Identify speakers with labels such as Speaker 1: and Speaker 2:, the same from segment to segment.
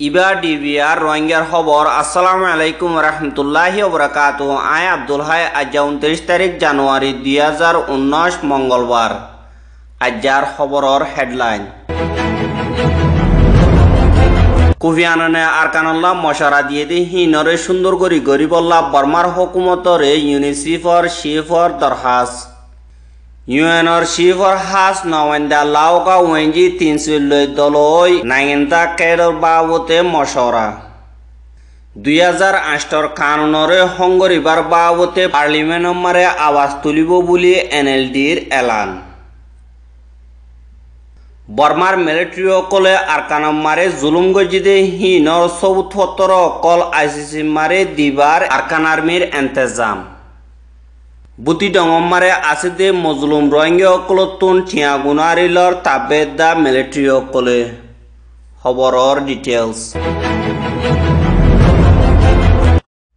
Speaker 1: ইবা DVR রোহিঙ্গার খবর। আসসালামু আলাইকুম রহমতুল্লাহি ওবরাকাতু। আয় আব্দুল হাই। আজ 29 তারিখ জানুয়ারি 2019 মঙ্গলবার। আজার খবরের হেডলাইন। কোফি আনানে আরকানুল্লাহ মশারা দিয়ে দি হিনরে সুন্দর করি গরিবল্লাহ বর্মার হুকুমতরে ইউনিসেফর শিফর দরখাস। ইউএনর শিফর হাস নওয়েন্দা লাউকা ওয়েঞ্জি 300 দলই নাইনতা কেডর বাবতে মশরা 2008 কানুনরে সংগরিবার বাবতে পার্লিমেন্ট মারে আওয়াজ তুলিব বুলি এনএলডির এলান। বর্মার মিলিটারি অকলে আরকানম মারে জুলুম গজিদে হিনর চৌথর অকল আইসিসি মারে দিবার আরকান আর্মির এন্তেজাম। বুতি ডঙম মারে আসিদে মজলুম রোহিঙ্গা অকলতুন ঠিয়াগুনারিলর তাবেদ দা মিলিটারি অকলে। খবরর ডিটেলস।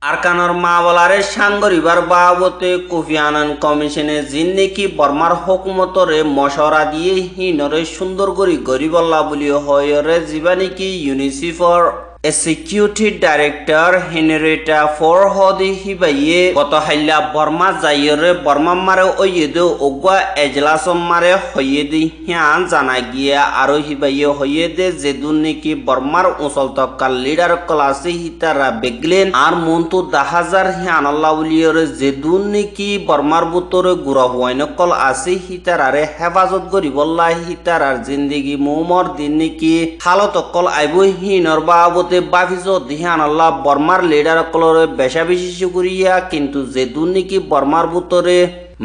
Speaker 1: আরকানর মাওলারে সাংগরিবার বাবতে কোফি আনান কমিশনে জিন নেকি বর্মার হুকুমতরে মশরা দিয়ে হিনরে সুন্দর করি গরিবল্লা বলি হয়রে জীবানিকি ইউনিসেফর এক্সিকিউটিভ ডাইরেক্টর হেনরিটা ফর হদি হিবাইয়ে গত হাইলা বর্মা যাইরে বর্মা মারে ওয়েদে ওগুয়া এজলাসম মারে হইয়েদি হিয়ান জানা গিয়া আরো হিবাইয়ে হইয়েদে যেদুন নাকি বর্মার উঁচল তক্কার লিডার ক্লাসে হিতারা বেগলেন আর মন্তু 10,000 হিয়ান আল্লাহ উলিয়রে যেদুন নাকি বর্মার বুতরে গুড়া হুয়াইনকল আছে হিতারারে হেফাজত করিবল্লা হিতারার জিন্দিগি মোমর দিন নাকি হালতকল আইব হিনর বাবতে বাফিজ দিহান আল্লাহ বর্মার লিডার কলরে বেশা বেশি করিয়া কিন্তু যেদুন নাকি বর্মার বুতরে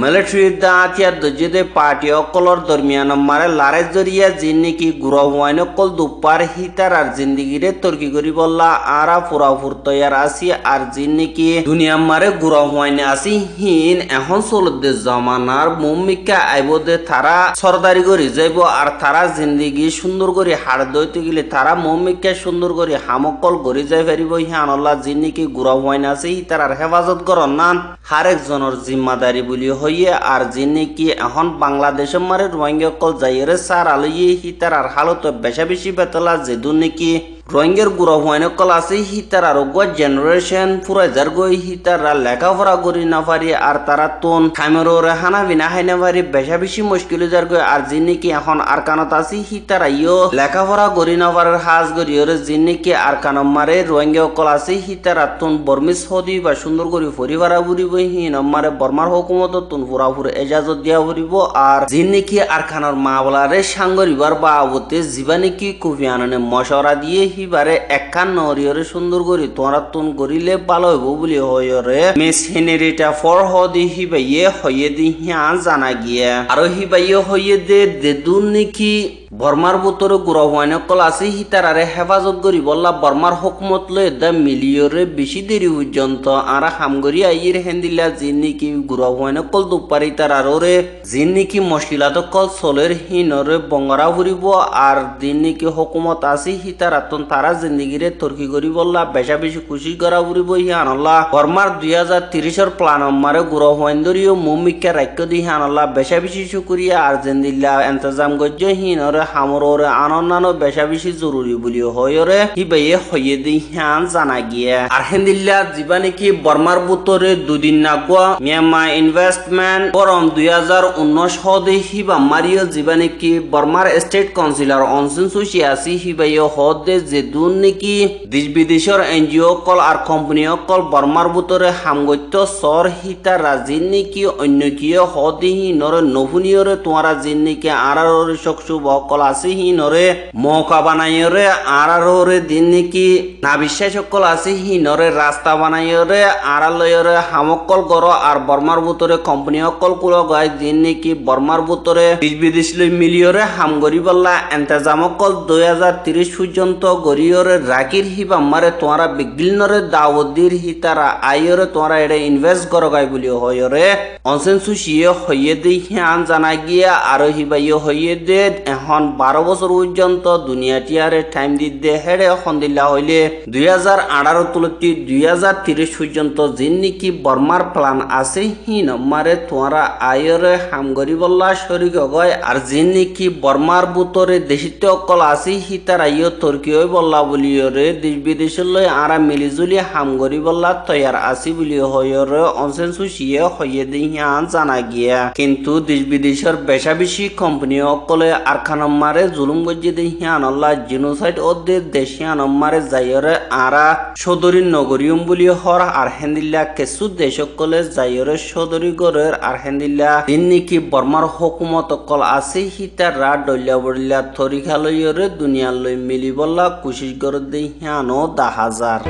Speaker 1: মিলিটারি দা আতিয়ার দজেদে পার্টি অকলর দরমিয়ান মারে লারে জরিয়া জিন নাকি গুড়া হুয়াইন অকল দুপার হিতার আর জিন্দিগিরে তর্কি করি বললা আরা ফুরা ফুরতয়ার আসি আর জিন নাকি দুনিয়া মারে গুড়া হুয়াইনে আসি হিন এখন চলতে জমানার মুমিকা আইবদে তারা সরদারি করি যাইব আর তারা জিন্দিগি সুন্দর করে হাড় দইতে গেলে তারা মুমিকা সুন্দর করে হামকল করি যাই পারিব হিয়ান আল্লাহ জিন নাকি গুড়া হুয়াইনে আসি হিতার আর হেফাজত করন নান হার একজনের জিম্মাদারি বলি হইয়ে আর যিনি কি এখন বাংলাদেশের মারে রোহিঙ্গা কল যাইরে সার আলইয়ে হিতার আর হালত বেশা বেশি বেতলা যেদুন নাকি রোহিঙ্গার গুড়া হুয়াইন কল আছে হিতার আর ওগুয়া জেনারেশন পুরা যার গই হিতার লেখাপড়া করি না পারি আর তারা তোন খামেরোরে হানা বিনা হাই না পারি বেশা বেশি মুশকিল যার গই আর যিনি কি এখন আর কানত আছে হিতার আইও লেখাপড়া করি না পারার হাজ করি ওরে যিনি কি আর কানম মারে রোহিঙ্গা কল আছে হিতার আর তোন বর্মিস হদি বা সুন্দর করি পরিবার বুড়িব হিন মারে বর্মার হুকুমত তোন পুরাপুর এজাজত দিয়া ফুরিব আর যিনি কি আর খানর মা বলারে সাংগরিবার বাবতে জীবানি কি কোফি আনানে মশরা দিয়ে হিবারে একখান নরিয়রে সুন্দর করি তোরা তুন করিলে ভালো হইব বলি হয়রে মিস হেনরিটা ফর হদি হিবাইয়ে হইয়ে দি হিয়া জানা গিয়া আর হিবাইয়ে হইয়ে দে দেদুন নাকি বর্মার বুতরে গুড়া হুয়াইন কল আছে হিতারারে হেফাজত করি বললা বর্মার হুকুমত লই দা মিলিয়রে বেশি দেরি পর্যন্ত আর হামগরি আইয়ের হেন্দিলা জিন নাকি গুড়া হুয়াইন কল দুপারি তার আরে জিন নাকি মশিলাত কল চলের হিনরে বঙ্গরা ফুরিব আর দিন নাকি হুকুমত আছে হিতারাতন তারা জিন্দিগিরে তর্কি করি বললা বেশা বেশি খুশি করা ফুরিব হিয়ান আল্লাহ বর্মার 2030 প্লান মারে গুড়া হুয়াইন ধরিও মুমিকা রাখ্য দি হিয়ান আল্লাহ বেশা বেশি শুকরিয়া আর জিন্দিল্লা এন্তজাম গজ্য হিনরে হামরে আনন্দানো বেশা বেশি জরুরি বলি হয়রে হিবাইয়ে হইয়ে দি হিয়ান জানা গিয়া আর হেন্দিল্লা যিবা নাকি বর্মার বুতরে দুদিন নাগুয়া মিয়ানমার ইনভেস্টমেন্ট ফরম 2019 হদে হিবা মারিও যিবা নাকি বর্মার স্টেট কাউন্সিলর অনসিন সুশি আসি হিবাইয়ে হদে যেদুন নাকি দেশ বিদেশের এনজিও কল আর কোম্পানি কল বর্মার বুতরে হামগত্য সর হিতা রাজিন নাকি অন্য কিয় হদে হিনরে নভুনিয়রে তোমারা জিন নাকি আরারে সকসু কল আছে হিনরে মৌকা বানাইরে আরারে দিন নাকি না বিশ্বাস সকল আছে হিনরে রাস্তা বানাইরে আড়ালয়রে হামকল গর আর বর্মার বুতরে কোম্পানি অকল কুল গায় দিন নাকি বর্মার বুতরে দেশ বিদেশ লই মিলিয়রে হাম গরি বললা এন্তেজাম অকল 2030 পর্যন্ত গরিয়রে রাকির হিবা মারে তোমারা বিগিলনরে দাওদির হিতারা আইরে তোমারা এটা ইনভেস্ট কর গায় বলি হয়রে অনসেন সুশিয়ে হইয়ে দে হিয়ান জানা গিয়া আর হিবাইয়ে হইয়ে দে এখন এখন 12 বছর পর্যন্ত দুনিয়াটি আরে টাইম দিতে হেডে হন্দিল্লা হইলে 2018 তুলতি 2030 পর্যন্ত যিন নাকি বর্মার প্ল্যান আছে হি নম্বরে তোমরা আয়রে হামগরি বল্লা শরিক গয় আর যিন নাকি বর্মার বুতরে দেশিত অকল আছে হিতার আইয় তুর্কিয় বল্লা বলিয়রে দেশ বিদেশের লই আরা মিলিজুলি হামগরি বল্লা তৈয়ার আসি বলি হয়রে অনসেন সুশিয়ে হইয়ে দিহান জানা গিয়া কিন্তু দেশ বিদেশের বেশা বেশি কোম্পানি অকলে আরখানম্মারে জুলুম গজ্জে দিহান আল্লাহ জিনোসাইড ওদে দেশিয়ানম্মারে যাইরে আরা সদরি নগরিয়ম বলি হর আর হেন্দিল্লা কেসু দেশকলে যাইরে সদরি গরের আর হেন্দিল্লা দিন নাকি বর্মার হুকুমত অকল আছে হিতার রা ডল্লা বড়িল্লা থরিখালয়রে দুনিয়া লই মিলি বল্লা কুশিস গর দিহানো 10,000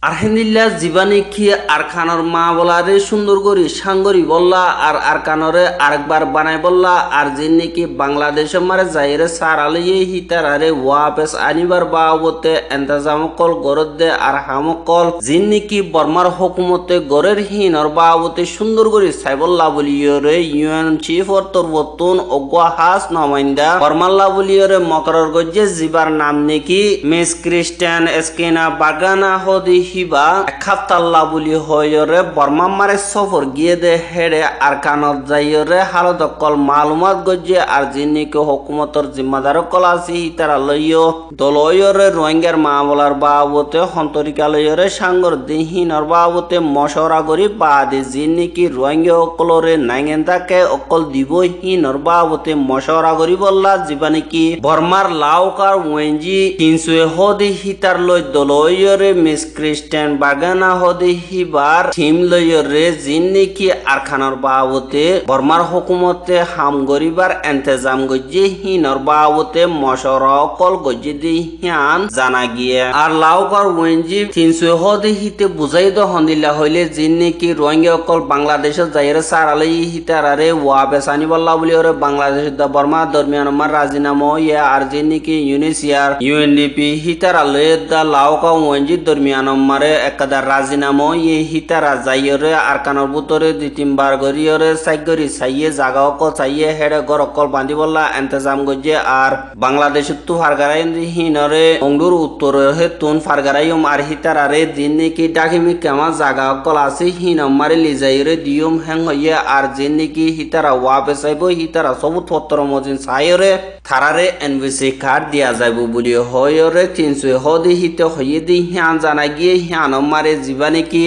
Speaker 1: আরহেন্দিল্লা জীবানি কি আরখানর মা বলারে সুন্দর করি সাঙ্গরি বললা আর আরকানরে আরেকবার বানাই বললা আর যিন নাকি বাংলাদেশে মারে যাইরে সার আলিয়ে হিতার আরে ওয়াপেস আনিবার বাবতে এন্তাজাম কল গরদ দে আর হামকল যিন নাকি বর্মার হুকুমতে গরের হিনর বাবতে সুন্দর করি সাইবল্লা বলিয়রে ইউএন চিফ অর তরবতুন অগুয়া হাস নমাইন্দা বর্মাল্লা বলিয়রে মকরর গজ্জে জিবার নাম নাকি মিস ক্রিস্টিয়ান এসকিনা বাগানা হদি হিবা খাপ্তাল্লা বলি হয়রে বর্মা মারে সফর গিয়ে দে হেডে আর কানত যাইরে হালত কল মালুমাত গজ্জে আর যিনিকে হুকুমতর জিম্মাদার কল আছে তারা লইও দলয়রে রোহিঙ্গার মামলার বাবতে হন্তরিকালয়রে সাঙ্গর দিহিনর বাবতে মশরা করি বাদে যিনিকি রোহিঙ্গা অকলরে নাইগেন্দাকে অকল দিব হিনর বাবতে মশরা করি বললা জীবানিকি বর্মার লাউকার ওয়েঞ্জি কিনসুয়ে হদি হিতার লই দলয়রে মিস ক্রিস্টিয়ান বাগানা হদি হিবার থিম লয়রে যিন নাকি আরখানর বাবতে বর্মার হুকুমতে হাম গরিবার এন্তেজাম গজ্জে হিনর বাবতে মশরা অকল গজ্জে দি হিয়ান জানা গিয়ে আর লাউকার ওয়েঞ্জি কিনসুয়ে হদি হিতে বুঝাই দ হন্দিল্লা হইলে যিন নাকি রোহিঙ্গা অকল বাংলাদেশে যাইরে সারালে হিতারারে ওয়া বেসানি বল্লা বলি ওরে বাংলাদেশ দা বর্মা দরমিয়ান আমার রাজিনামা ইয়া আর যিন নাকি ইউনিসিয়ার ইউএনডিপি হিতারালে দা লাউকা ওয়েঞ্জি দরমিয়ান মারে একদার রাজিনামা ইয়ে হিতারা যাইরে আরকানর বুতরে 2-3 বার গরিয়রে সাইগরি সাইয়ে জাগা অকল চাইয়ে হেডে গর অকল বান্ধি বল্লা এন্তেজাম গজ্জে আর বাংলাদেশের তু ফারগারাই হিনরে অংডুর উত্তরে হে তুন ফারগারাইম আর হিতারারে যিন নাকি ডাকিমি কেমা জাগা অকল আছে হিনমারে লিজাইরে দিয়ম হেং হইয়ে আর যিন নাকি হিতারা ওয়া বেসাইব হিতারা সবুত পত্র মজিন সাইরে থারারে এনবিসি কার্ড দিয়া যাইব বলি হয়রে 300 হদি হিতে হইয়ে দি হিয়ান জানা গিয়ে হিয়ানমারে জীবানিকি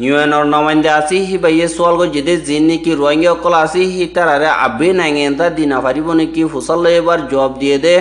Speaker 1: ইউএনর নমাইন্দা আছি হিবাইয়ে সোয়াল গো যেদে যিন নাকি রোহিঙ্গা অকল আছে হিতারারে আবে নাইগেন্দা দিনা পারিব নাকি ফুসাল এবার জবাব দিয়ে দে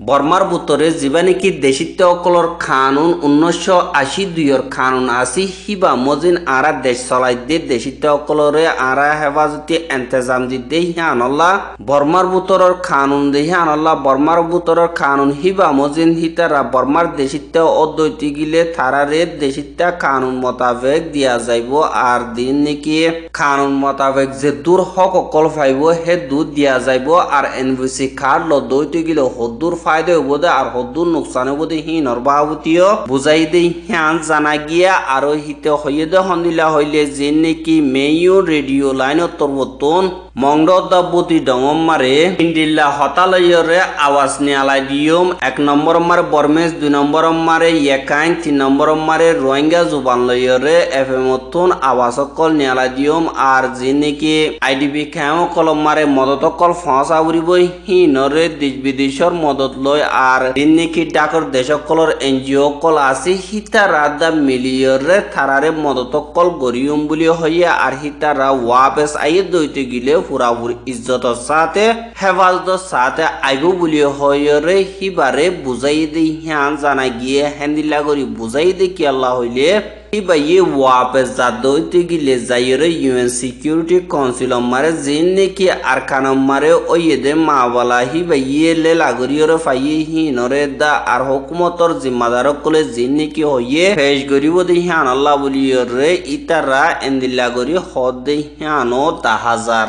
Speaker 1: বর্মার বুতরে জীবানিকি দেশিত্ব অকলর কানুন 1982 কানুন আসি হিবা মজিন আরা দেশ চলাই দে দেশিত্ব অকলরে আরা হেফাজতি এন্তেজাম দিতে হিয়ানল্লাহ বর্মার বুতরর কানুন দে হিয়ানল্লাহ বর্মার বুতরর কানুন হিবা মজিন হিতারা বর্মার দেশিত্ব অদ্বৈতি গিলে থারারে দেশিত্ব কানুন মোতাবেক দিয়া যাইব আর দিন নাকি কানুন মোতাবেক যে দূর হক অকল পাইব হে দূর দিয়া যাইব আর এনবিসি কার্ড ল দৈতি গিলে হদ্দুর ফায়দা হবদে আর হদ্দুর নুকসান হবদে হিনর বাবতীয় বুঝাই দে হিয়ান জানা গিয়া আর হিতে হইয়ে দে হন্দিলা হইলে যে নাকি মেয়ু রেডিও লাইন তরবতন মংডদাবতী ডঙম মারে ইন্দিল্লা হতালয়রে আওয়াজ নিয়ালাই দিয়ম 1 নম্বর মারে বর্মেশ 2 নম্বর মারে ইয়েকাইন 3 নম্বর মারে রোহিঙ্গা জুবান লয়রে এফএম তন আওয়াজ কল নিয়ালাই দিয়ম আর যে নাকি আইডিবি খাও কলম মারে মদত কল ফাঁসা উড়িবই হিনরে দেশ বিদেশর মদত লয় আর দিন নাকি ডাকর দেশকলর এনজিও কল আছে হিতারা দা মিলিয়রে থারারে মদত কল গরিয়ম বলি হইয়া আর হিতারা ওয়াবেস আইয়ে দইতে গিলে পুরাপুর ইজ্জতর সাথে হেফাজতর সাথে আইব বলি হইরে হিবারে বুঝাই দে হিয়ান জানা গিয়ে হেন্দিল্লা করি বুঝাই দে কি আল্লাহ হইলে হিবাইয়ে ওয়াপেস জাদইতে গিলে যাইরে ইউএন সিকিউরিটি কাউন্সিল মারে যিন নাকি আরকান মারে ওইদে মাওয়ালা হিবাইয়ে লে লাগরিয়রে ফাইয়ে হিনরে দা আর হুকুমতর জিম্মাদার কলে যিন নাকি হইয়ে ফেস গরিব দে হিয়ান আল্লাহ বলিয়রে ইতারা এন্দিল্লা করি হদ দে হিয়ানো 10,000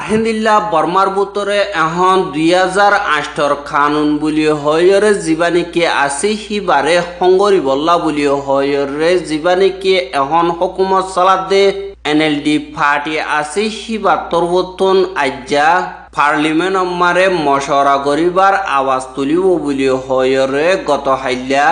Speaker 1: আহেন্দিল্লা বর্মার বুতরে এখন 2008 কানুন বলি হয়রে জীবানিকে আছে হিবারে হঙ্গরি বল্লা বলি হয়রে জীবানিকে এখন হুকুমত চালাত দে এনএলডি পার্টি আছে হিবা তরবতন আজ্জা পার্লিমেন্ট মারে মশরা করিবার আওয়াজ তুলিব বলি হয়রে গত হাইলা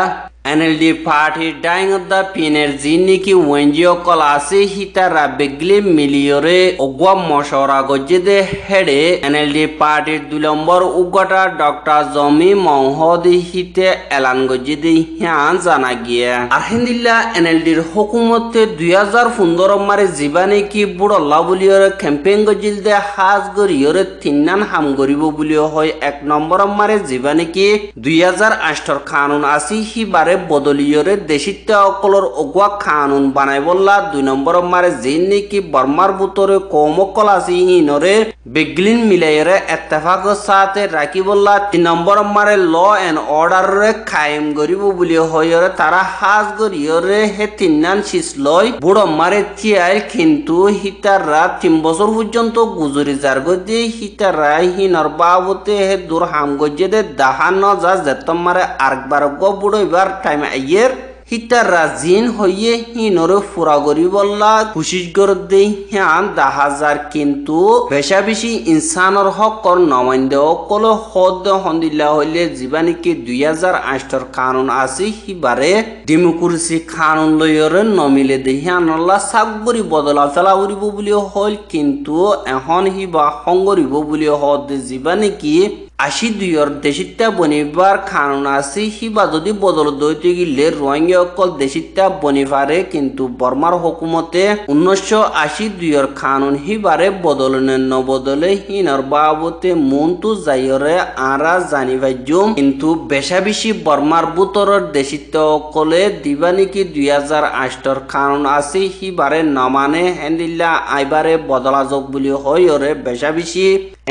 Speaker 1: এনএলডি পার্টি ডাইং দা পিনের জিনিকি ওয়েঞ্জিও কল আছে হিতারা বেগলি মিলিয়রে অগুয়া মশরা গজ্জেদে হেডে এনএলডি পার্টির 2 নম্বর উগটা ডক্টর জমি মহদি হিতে এলান গজ্জেদে হিয়ান জানা গিয়া আর হিন্দিল্লা এনএলডির হুকুমতে 2015 মারে জীবানে কি বুড়ল্লা বলিয়রে ক্যাম্পেইন গজ্জিল দে হাজ গরিয়রে তিননান হাম গরিব বলিও হয় 1 নম্বর মারে জীবানে কি 2008 কানুন আসি হিবারে বদলিয়রে দেশিত্ব অকলর অগুয়া কানুন বানাই বললা 2 নম্বর মারে জিন্নি কি বর্মার বুতরে কৌমকল আসি হিনরে বেগলিন মিলাইরে এত্তেফাক সাথে রাখি বললা 3 নম্বর মারে ল এন্ড অর্ডার রে কায়েম করিব বলি হয়রে তারা হাজ গরিয়রে হে তিননান শিস লয় বুড় মারে চিয়াই কিন্তু হিতাররা 3 বছর পর্যন্ত গুজরি যার গদি হিতাররা হিনর বাবতে হে দূর হাম গজে দে দাহান যা যেতম মারে আরেকবার গো বুড়ো এবার টাইম আইয়ের হিতাররা জিন হইয়ে হিনরে ফুরা গরি বললা খুশিস গর দেই হ্যান 10,000 কিন্তু বেশা বেশি ইনসানর হকর নমাইন্দে অকল হদ হন্দিল্লা হইলে জীবানিকে 2008 কানুন আছে হিবারে ডেমোক্রেসি কানুন লয়রে নমিলে দেহিয়ানল্লা সাগরি বদলা ফেলা উরিব বলি হল কিন্তু এখন হিবা হঙ্গরিব বলি হদ জীবানিকি 82 দেশিত্তা বনিবার কানুন আছে হিবা যদি বদল দইতে গিলে রোহিঙ্গা অকল দেশিত্তা বনিবারে কিন্তু বর্মার হুকুমতে 1982 কানুন হিবারে বদলনে নবদলে হিনর বাবতে মন্তু যাইরে আরা জানি ভাইজুম কিন্তু বেশা বেশি বর্মার বুতরর দেশিত্তা অকলে দিবানিকি 2008 কানুন আছে হিবারে নমানে হেন্দিল্লা আইবারে বদলা যোগ বলি হয়রে বেশা বেশি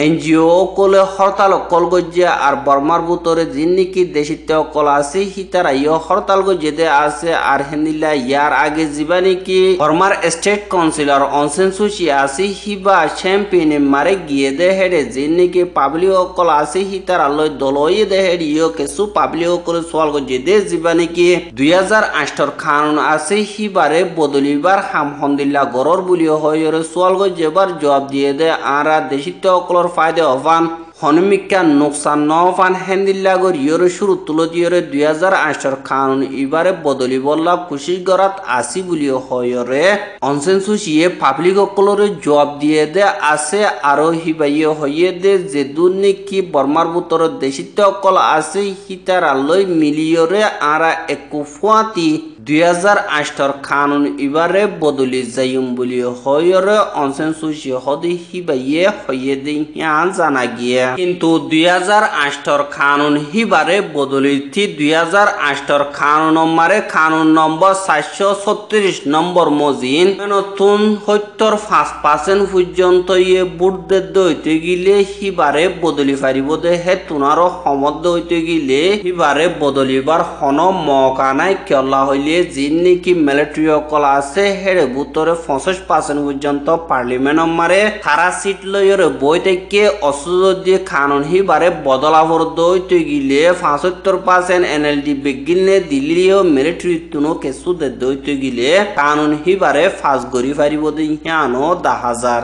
Speaker 1: এনজিও কলে হরতাল কল গজ্জে আর বর্মার বুতরে জিন্নিকি দেশিত্ব কল আছে হিতারা ইয় হরতাল গজ্জেতে আছে আর হেন্দিল্লা ইয়ার আগে জীবানিকি বর্মার স্টেট কাউন্সিলর অনসেন সুচি আছে হিবা চ্যাম্পিয়নে মারে গিয়ে দে হেডে জিন্নিকি পাবলিক কল আছে হিতারা লয় দলয়ে দে হেড ইয় কেসু পাবলিক কলে সোয়াল গজ্জে দে জীবানিকি 2008 কানুন আছে হিবারে বদলিবার হাম হন্দিল্লা গরর বলিও হয়রে সোয়াল গজ্জেবার জবাব দিয়ে দে আরা দেশিত্ব কল ফায়দা হবান হনমিকা নোকসান নফান হেন্দিল্লা গর ইয়রে শুরু তুলো দিয়রে 2008 কানুন ইবারে বদলি বললা খুশি গরাত আসি বলিও হয়রে অনসেন সুচিয়ে পাবলিক অকলরে জবাব দিয়ে দে আছে আরো হিবাইয়ে হইয়ে দে যে দুর্নীতি বর্মার বুতর দেশিত্ব অকল আছে হিতার আলোয় মিলিয়রে আরা একুফুয়াতি 2008 কানুন ইবারে বদলি যাইম বলিও হয়রে অনসেন সুচি হদি হিবাইয়ে হইয়ে দে হিয়ান জানা গিয়া কিন্তু 2008 কানুন হিবারে বদলিতি 2008 কানুন মারে কানুন নম্বর 736 নম্বর মজিন নতুন 75% পর্যন্ত ইয়ে বুট দইতে গিলে হিবারে বদলি পারিব দে হে তুনার সমদ হইতে গিলে হিবারে বদলিবার হন মকা নাই কেলা হইলে জিন্নিকি মিলিটারি কল আছে হেরে বুতরে 50% পর্যন্ত পার্লিমেন্ট মারে তারা সিট লয়রে বই থেকে অসুযোগ কানুন হিবারে বদলাভর দইতে গিলে 75% এনএলডি বেগিনে দিল্লিও মিলিটারি তুনো কেসু দে দইতে গিলে কানুন হিবারে ফাস গরি ফারিব দে হিয়ানো 10,000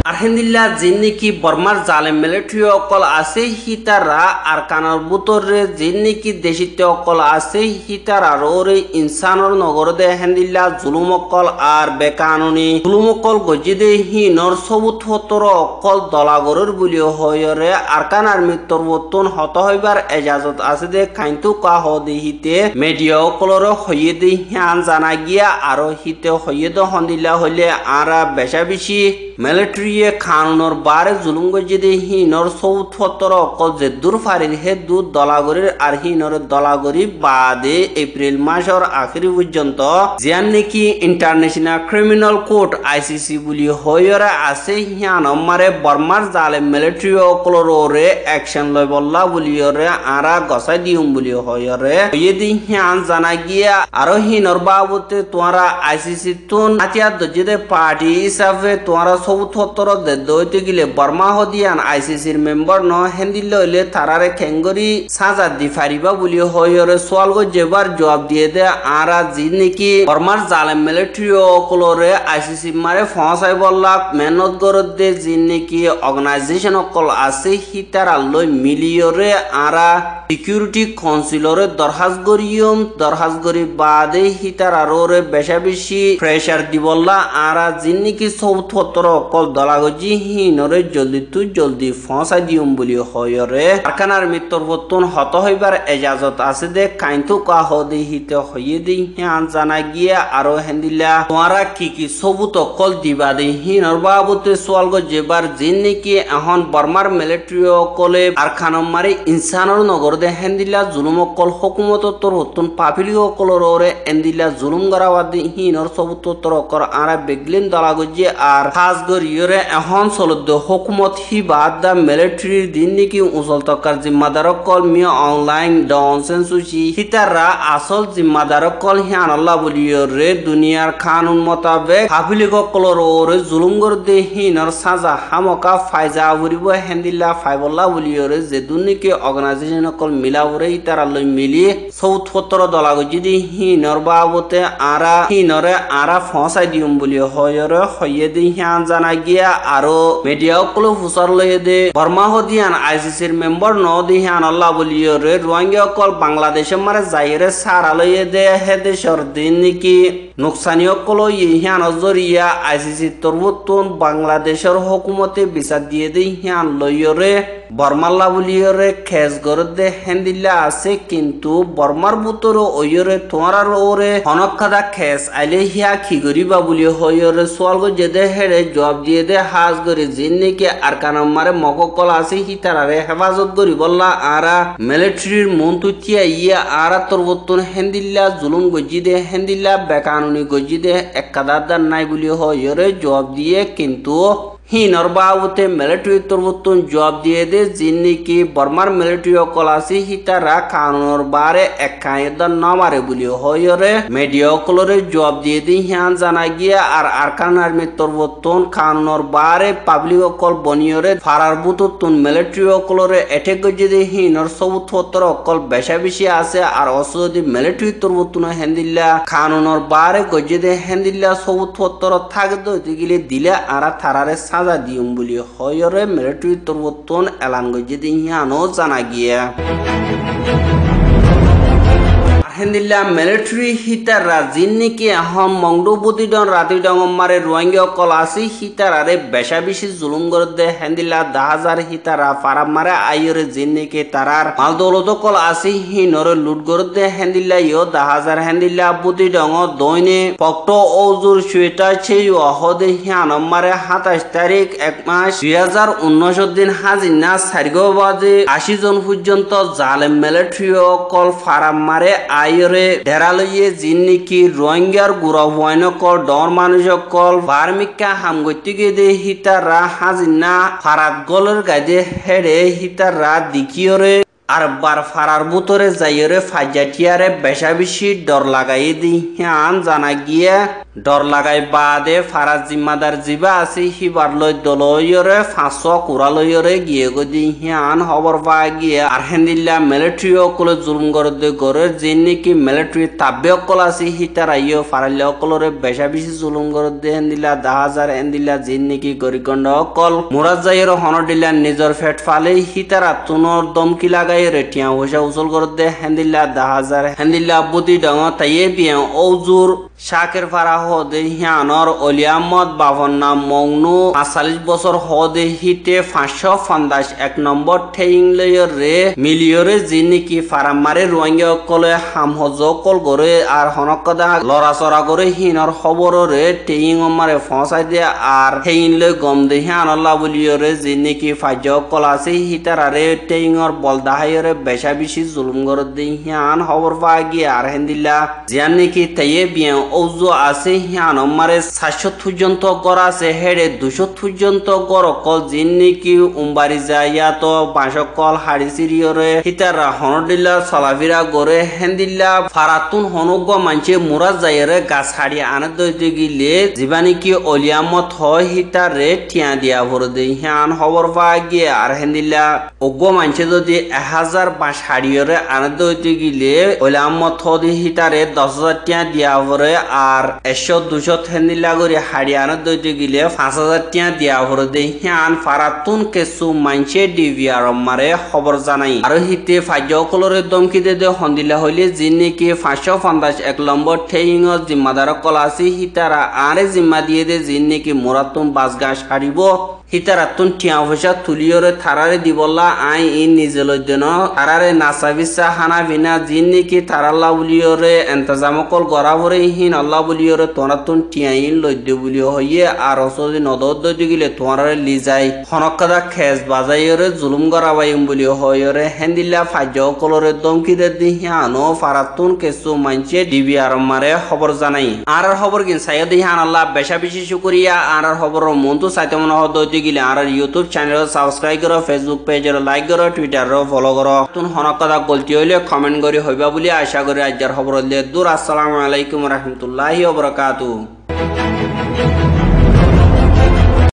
Speaker 1: আর হেন্দিল্লা জিন্নিকি বর্মার জালেম মিলিটারি অকল আছে হিতারা আর কানার বুতরে জিন্নিকি দেশিত্ব অকল আছে হিতার আর ওরে ইনসানর নগর দে হেন্দিল্লা জুলুম অকল আর বেকানুনি জুলুম অকল গজি দে হিনর সবুত হতর অকল দলাগরের বলিও হয়রে আর কানার মৃত্যুর বর্তন হত হইবার এজাজত আছে দে কাইন্তু কা হদে হিতে মিডিয়া অকলর হইয়ে দে হিয়ান জানা গিয়া আরো হিতে হইয়ে দে হন্দিল্লা হইলে আরা বেশা বেশি মিলিটারি কানুনর বারে জুলুম গজ্জে দে হিনর সৌথর অকল যে দূর ফারির হে দু দলাগরির আর হিনর দলাগরি বাদে এপ্রিল মাসের আখেরি পর্যন্ত জিয়ান নাকি ইন্টারন্যাশনাল ক্রিমিনাল কোর্ট আইসিসি বলি হইরে আছে হিয়ান মারে বর্মার জালেম মিলিটারি অকলরে অ্যাকশন লয় বললা বলিয়রে আরা গসাই দিউম বলি হইরে হইয়ে দি হিয়ান জানা গিয়া আরো হিনর বাবতে তোমরা আইসিসি তুন আতিয়া দজে পার্টি হিসাবে তোমরা সবুতর দইতে গিলে বর্মা হদিয়ান আইসিসির মেম্বার ন হেন্দিল হইলে তারারে খেঙ্গরি সাজা দি ফারিবা বলি হইরে সোয়াল যেবার জবাব দিয়ে দে আরা জি নাকি বর্মার জালেম মিলিটারি অকলরে আইসিসি মারে ফসাই বললাক মেহনত গরত দে জি নাকি অর্গানাইজেশন অকল আছে হিতারা লই মিলিয়রে আরা সিকিউরিটি কাউন্সিলরে দরখাস্ত করি বাদে হিতার আরোরে বেশা বেশি প্রেসার দিবল্লা আরা জি নাকি সবুতর অকল দলাগজি হিনরে জলদি ফসাই দিউম বলি হইরে আরকানার মৃত্যুর বর্তন হত হইবার এজাজত আছে দে কাইন্তু কা হদে হিতে হইয়ে দি হিয়ান জানা গিয়ে আরো হেন্দিলা তোমারা কি সবুত অকল দিবা দে হিনর বাবুতে সোয়ালগো যেবার জিন নাকি এখন বর্মার মিলিটারি অকলে আরখানম মারে ইনসানর নগর দে হেন্দিলা জুলুম অকল হুকুমত তোর হতুন পাপিলি অকলর ওরে এন্দিলা জুলুম গরাবাদ হিনর সবুত তোর অকর আরা বেগলিন দলাগজি আর খাস গরিয়রে এখন চলদ হুকুমত হি বাদ দা মিলিটারি দিন নাকি উজল তকার জিম্মাদার কল মিয়া অনলাইন ডনসেন সুচি হিতাররা আসল জিম্মাদার কল হিয়ান আল্লাহ বলিয়রে দুনিয়ার কানুন মোতাবেক হাফিলি কলর ওরে জুলুম গর দে হিনর সাজা হামকা ফায়জা উরিব হেন্দিলা ফাইবল্লাহ বলিয়রে যে দুনিকে অর্গানাইজেশন কল মিলাউরে হিতারা লই মিলি সৌথ পত্র দলাগজি দি হিনর বাবতে আরা হিনরে আরা ফসাই দিউম বলি হয়রে হইয়ে দি হিয়ান জানা গিয়া আরো মিডিয়া কল ফুসার লইয়ে দে বর্মা হদিয়ান আইসিসির মেম্বার ন দি হিয়ান আল্লাহ বলিয়রে রোহিঙ্গা কল বাংলাদেশে মারে যাইরে সারা লইয়ে দে হে দেশর দিন নাকি নুকসানি অকল ইহান জরিয়া আইসিসি তরবতুন বাংলাদেশের হুকুমতে বিচার দিয়ে দে হিয়ান লইয়রে বর্মাল্লা বলিয়রে খেস গরে দে হেন্দিল্লা আছে কিন্তু বর্মার বুতর ওয়রে তোমার ওরে হনকাদা খেস আইলে হিয়া খিগরিবা বলি হইরে সোয়ালগো যেদে হেড়ে জবাব দিয়ে দে হাজ গরি জিন নাকি আর কানাম মারে মককল আছে হিতারারে হেফাজত করি বললা আরা মিলিটারির মন্তুতিয়া ইয়া আরা তরবতুন হেন্দিল্লা জুলুম গজি দে হেন্দিল্লা বেকানুনি গজি দে একাদার নাই বলি হইরে জবাব দিয়ে কিন্তু হিনর বাবুতে মিলিটারি তরবতুন জবাব দিয়ে দে জিন নাকি বর্মার মিলিটারি অকল আছে হিতারা কানুনর বারে একায়দার নামারে বলি হইরে মিডিয়া অকলরে জবাব দিয়ে দি হিয়ান জানা গিয়া আর আরকান আর্মি তরবতুন কানুনর বারে পাবলিক অকল বনিয়রে ফারার বুতুতুন মিলিটারি অকলরে এটেক গজি দে হিনর সবুত পত্র অকল বেশা বেশি আছে আর অসদি মিলিটারি তরবতুন হেন্দিল্লা কানুনর বারে গজি দে হেন্দিল্লা সবুত পত্র থাকে দইতে গিলে দিলে আরা থারারে সাজা দিউম বলি হয়রে মিলিটারি তরবতুন এলান গজি দে হিয়ানো জানা গিয়া হেন্দিল্লা মিলিটারি হিতারা জিন নাকি এখন মংডুবুদি ডন রাতি ডঙ্গমারে রোহিঙ্গা কল আছে হিতারারে বেশা বেশি জুলুম করে দে হেন্দিল্লা 10,000 হিতারা ফারাম মারে আইরে জিন নাকি তারার মাল দৌলত কল আছে হিনরে লুট করে দে হেন্দিল্লা ইও 10,000 হেন্দিল্লা বুদি ডঙ্গ দইনে পক্ট ওজুর সুয়েটার ছেই অহদে হিয়ানম মারে 27 তারিখ 1 মাস 2019 দিন হাজিনা সারিগো বাজে 80 জন পর্যন্ত জালেম মিলিটারি কল ফারাম মারে আইরে ডেরালইয়ে জিন নাকি রোহিঙ্গার গুড়া বয়ন কল ডর মানুষ কল বার্মিকা হামগতিকে দে হিতারা হাজিনা ফারাত গলের গাজে হেড়ে হিতারা দিকিয়রে আর বার ফারার বুতরে যাইরে ফাজাটিয়ারে বেশা বেশি ডর লাগাই দি হিয়ান জানা গিয়ে ডর লাগাই বাদে ফারাজ জিম্মাদার জিবা আছে হিবার লই দলইরে 500 কুড়া লইরে গিয়ে গদি হিয়ান খবর পা গিয়ে আর হেন্দিল্লা মিলিটারি অকলে জুলুম করে দে গরের জিন নাকি মিলিটারি তাব্বে অকল আছে হিতারা ইও ফারাল্লা অকলরে বেশা বেশি জুলুম করে দে হেন্দিল্লা 10,000 হেন্দিল্লা জিন নাকি গরিকন্ড অকল মুরাদ যাইর হনডিল্লা নিজর ফেট ফালে হিতারা তুনর দমকি লাগাই রেটিয়া ওসা উসল করে দে হেন্দিল্লা 10,000 হেন্দিল্লা বুতি ডঙ তাইয়ে বিয়া ওজুর শাকের ফারা হদে হিয়ানর অলিয়ামত বাবন নাম মংনু 45 বছর হদে হিতে 550 1 নম্বর ঠেইং লয়র রে মিলিয়রে জিন নাকি ফারাম মারে রোহিঙ্গা কলে হামহজ কল করে আর হনকদা লড়াচড়া করে হিনর খবর রে টেইং মারে ফসাই দে আর হেইন লই গম দে হিয়ানল্লাহ বলিয়রে জিন নাকি ফাজ কল আছে হিতারারে টেইংর বলদাহাইরে বেশা বেশি জুলুম করে দে হিয়ান খবর পা গিয়ে আর হেন্দিল্লা জিয়ান নাকি তাইয়ে বিয়া ঔজু আছে হিয়ান মারে 400 পর্যন্ত গড় আছে হেডে 200 পর্যন্ত গড় কল জিন নেকি উম্বারি যাইয়া তো বাঁশকল হাড়ি সিরিয়রে হিতারা হনদিল্লা চলাফিরা গড়ে হেন্দিল্লা ফারাতুন হনুগ মানছে মুরা যাইরে গাছ হাড়ি আনে দইতে গিলে জীবানি কি অলিয়ামত হয় হিতারে টিয়া দিয়া ভরে দেই হিয়ান খবর পাওয়া গিয়ে আর হেন্দিল্লা অজ্ঞ মানছে যদি 1000 বাঁশ হাড়িয়রে আনে দইতে গিলে অলিয়ামত হদি হিতারে 10,000 টিয়া দিয়া ভরে আর 100-200 হেন্দিল্লা করে হাড়ি আনে দইতে গিলে 5,000 টিয়া দিয়া ভরে দেই হিয়ান ফারাতুন কেসু মানছে ডিভিআর মারে খবর জানাই আর হিতে ফাজ্যকলরে দমকি দে হন্দিল্লা হইলে জিন নেকি 550 1 নম্বর ঠেইং জিম্মাদার কলাসি হিতারা আরে জিম্মা দিয়ে দে জিন নেকি মোরাতুম বাসগা সারিব হিতারাতুন টিয়া পয়সা তুলিয়রে থারারে দিবল্লা আই ইন নিজে লইদেন থারারে নাসাবিসা হানা বিনা জিন নেকি থারাল্লা বুলিয়রে এন্তজামকল গড়াবরে হিন আল্লাহ বুলিয়রে তোনাতুন টিয়া ইন লইদে বুলিও হইয়ে আর অসদি নদদ দিগিলে তোনারে লিজাই হনকাদা খেজ বাজাইয়রে জুলুম গড়াবাইম বুলিও হইয়রে হেন্দিল্লা ফাজ্যকলরে দমকি দে দিহানো ফারাতুন কেসু মানছে ডিবিআর মারে খবর জানাই আর খবর কিন সাইয়দ দিহান আল্লাহ বেশা বেশি শুকরিয়া আর খবর মন্তু সাইতে মনে হদ গিলে আর ইউটিউব চ্যানেল সাবস্ক্রাইব করো ফেসবুক পেজের লাইক করো টুইটার ফলো করো তুন হনক কথা গলতি হইলে কমেন্ট করি হইবা বলি আশা করি আজকের খবর দূর আসসালামু আলাইকুম রহমতুল্লাহি ওয়া বারাকাতুহু।